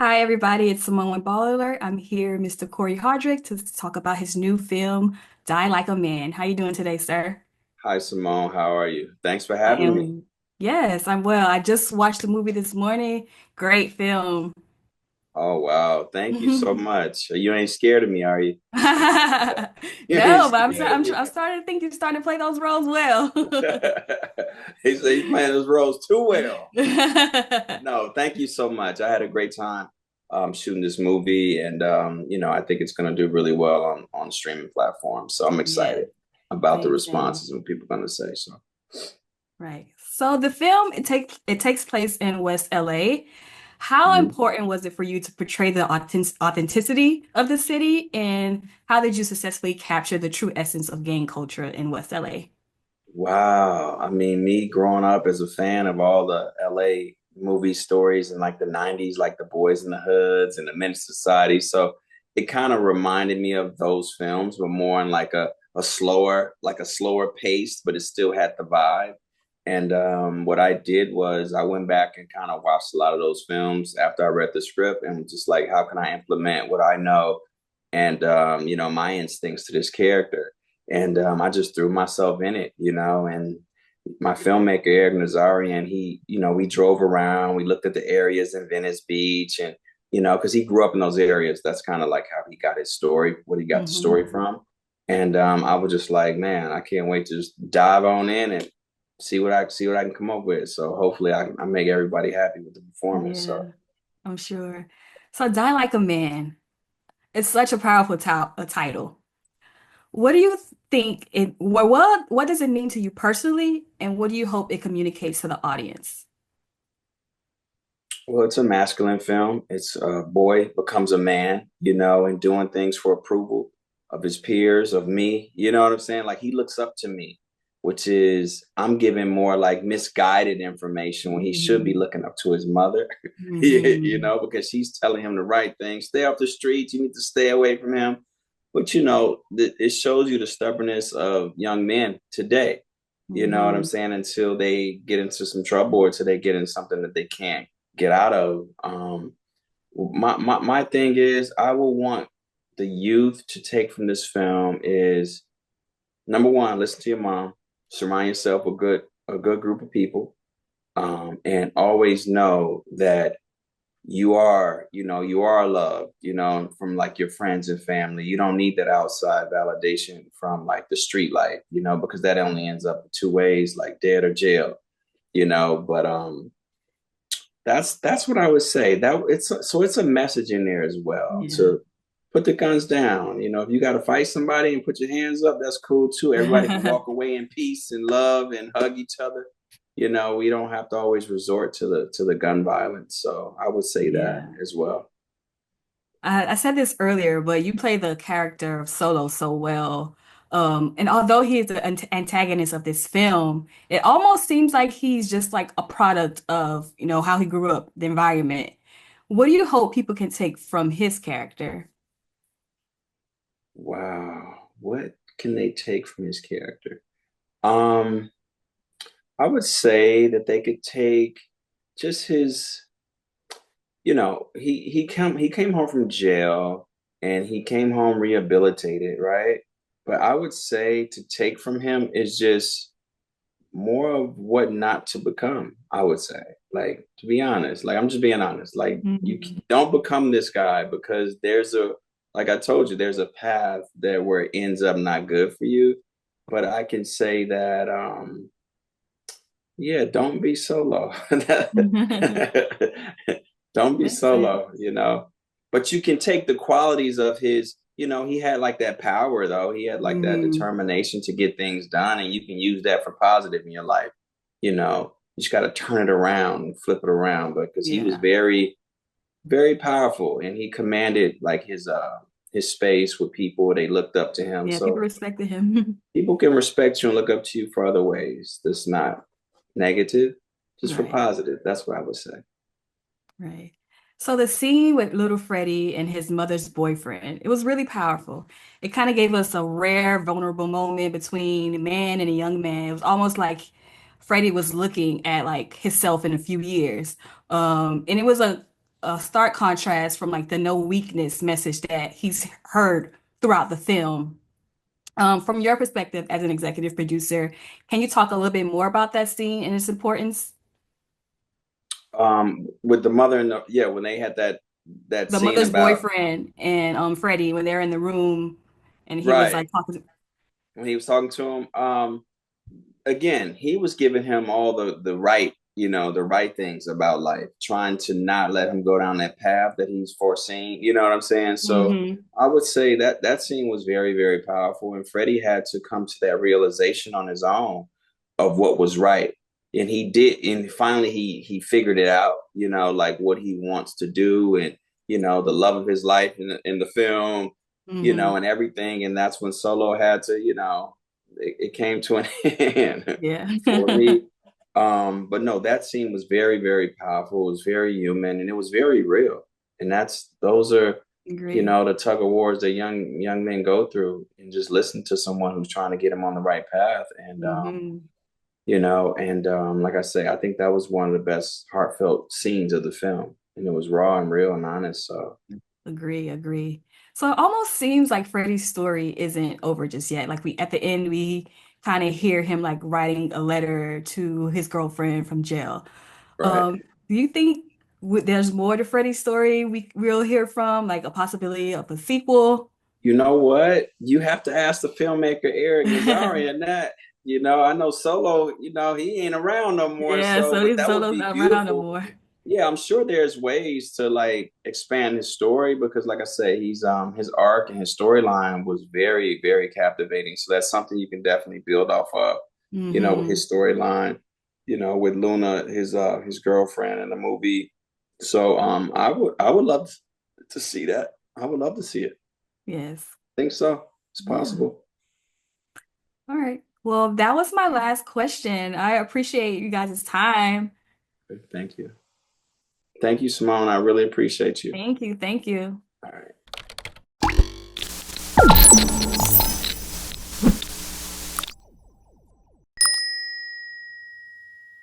Hi, everybody. It's Simone with BallerAlert. I'm here, Mr. Cory Hardrict, to talk about his new film, Die Like a Man. How you doing today, sir? Hi, Simone. How are you? Thanks for I having me. am, yes, I'm well. I just watched the movie this morning. Great film. Oh, wow. Thank you so much. You ain't scared of me, are you? You ain't No, but I'm, scared sta- of I'm, me. I'm starting to think you're starting to play those roles well. He said he's playing those roles too well. No, thank you so much. I had a great time shooting this movie, and I think it's going to do really well on streaming platforms. So I'm Yeah, excited about the same. responses and what people are going to say. So. Right. So the film it takes place in West LA. How Mhm. important was it for you to portray the authenticity of the city, and how did you successfully capture the true essence of gang culture in West LA? Wow. I mean, me growing up as a fan of all the LA movie stories in like the 90s, like The Boys in the Hoods and the Menace Society. So it kind of reminded me of those films, but more in like a slower pace, but it still had the vibe. And what I did was I went back and kind of watched a lot of those films after I read the script and was just like, how can I implement what I know and my instincts to this character? And I just threw myself in it, and my filmmaker Eric Nazarian, we drove around, we looked at the areas in Venice Beach, and because he grew up in those areas, that's kind of like how he got his story, what he got the Hmm. story from. And I was just like, man, I can't wait to just dive on in and see what I can come up with. So hopefully I make everybody happy with the performance. So Yeah, I'm sure. So Die Like a Man. It's such a powerful title. What do you think what does it mean to you personally, and what do you hope it communicates to the audience? well, it's a masculine film. It's a boy becomes a man, and doing things for approval of his peers, of me. You know what I'm saying? Like he looks up to me, which is I'm giving more like misguided information when he should be Hmm. looking up to his mother, Hmm. because she's telling him the right thing. Stay off the streets. You need to stay away from him. But it shows you the stubbornness of young men today. You know what I'm Hmm. saying? Until they get into some trouble or until they get in something that they can't get out of. My thing is, I will want the youth to take from this film is number one, listen to your mom, surround yourself with a good group of people, and always know that you are loved, from like your friends and family. You don't need that outside validation from like the street life, because that only ends up two ways, like dead or jail, but that's what I would say. It's a message in there as well Yeah. to put the guns down. If you got to fight somebody and put your hands up, that's cool too. Everybody can walk away in peace and love and hug each other. We don't have to always resort to the gun violence. So I would say that Yeah. as well. I said this earlier, but you play the character of Solo so well. And although he is the antagonist of this film, it almost seems like he's just like a product of, how he grew up, the environment. What do you hope people can take from his character? Wow, what can they take from his character? Um, I would say that they could take just his he came home from jail and he came home rehabilitated, right? But I would say to take from him is just more of what not to become, I would say. Like, to be honest, like I'm just being honest. Like you Mhm. don't become this guy because like I told you, there's a path there where it ends up not good for you. But I can say that yeah, don't be solo. Don't be Makes sense. solo. But you can take the qualities of he had like that power though. He had like that Hmm. determination to get things done, and you can use that for positive in your life. You just got to turn it around and flip it around. But because he was Yeah. very, very powerful and he commanded like his space with people, they looked up to him. Yeah, people So respected him. people can respect you and look up to you for other ways. That's not negative, just for Right. positive. That's what I would say. Right. So the scene with little Freddie and his mother's boyfriend, it was really powerful. It kind of gave us a rare, vulnerable moment between a man and a young man. It was almost like Freddie was looking at like himself in a few years. And it was a stark contrast from like the no weakness message that he's heard throughout the film. From your perspective as an executive producer, can you talk a little bit more about that scene and its importance? With the mother and yeah, when they had that The scene mother's about boyfriend and Freddie when they're in the room and he was right like talking. when he was talking to him, again, he was giving him all the right, the right things about life, trying to not let him go down that path that he's foreseen. You know what I'm saying? So Hmm. I would say that that scene was very, very powerful, and Freddie had to come to that realization on his own of what was right. And he did, and finally he figured it out, like what he wants to do, and the love of his life in the film, Hmm. and everything. And that's when Solo had to, it came to an end Yeah. for me. But no, that scene was very, very powerful. It was very human, and it was very real. And those are, Agree. the tug of wars that young men go through, and just listen to someone who's trying to get them on the right path. And Hmm. like I say, I think that was one of the best heartfelt scenes of the film, and it was raw and real and honest. So Agree, agree. So it almost seems like Freddie's story isn't over just yet. Like we at the end we kind of hear him like writing a letter to his girlfriend from jail. right. Do you think there's more to Freddie's story we'll hear from, like a possibility of a sequel? You know what? You have to ask the filmmaker Eric Nazari and that. I know Solo, he ain't around no more. Yeah, So, so but he's that would Solo's be not around no beautiful. more. Yeah, I'm sure there's ways to like expand his story because, like I say, he's his arc and his storyline was very, very captivating. So that's something you can definitely build off of, with Hmm. his storyline, with Luna, his girlfriend in the movie. So I would love to see that. I would love to see it. Yes. Think so. It's Yeah. possible. All right. Well, that was my last question. I appreciate you guys' time. Thank you. Thank you, Simone. I really appreciate you. Thank you. Thank you. All right.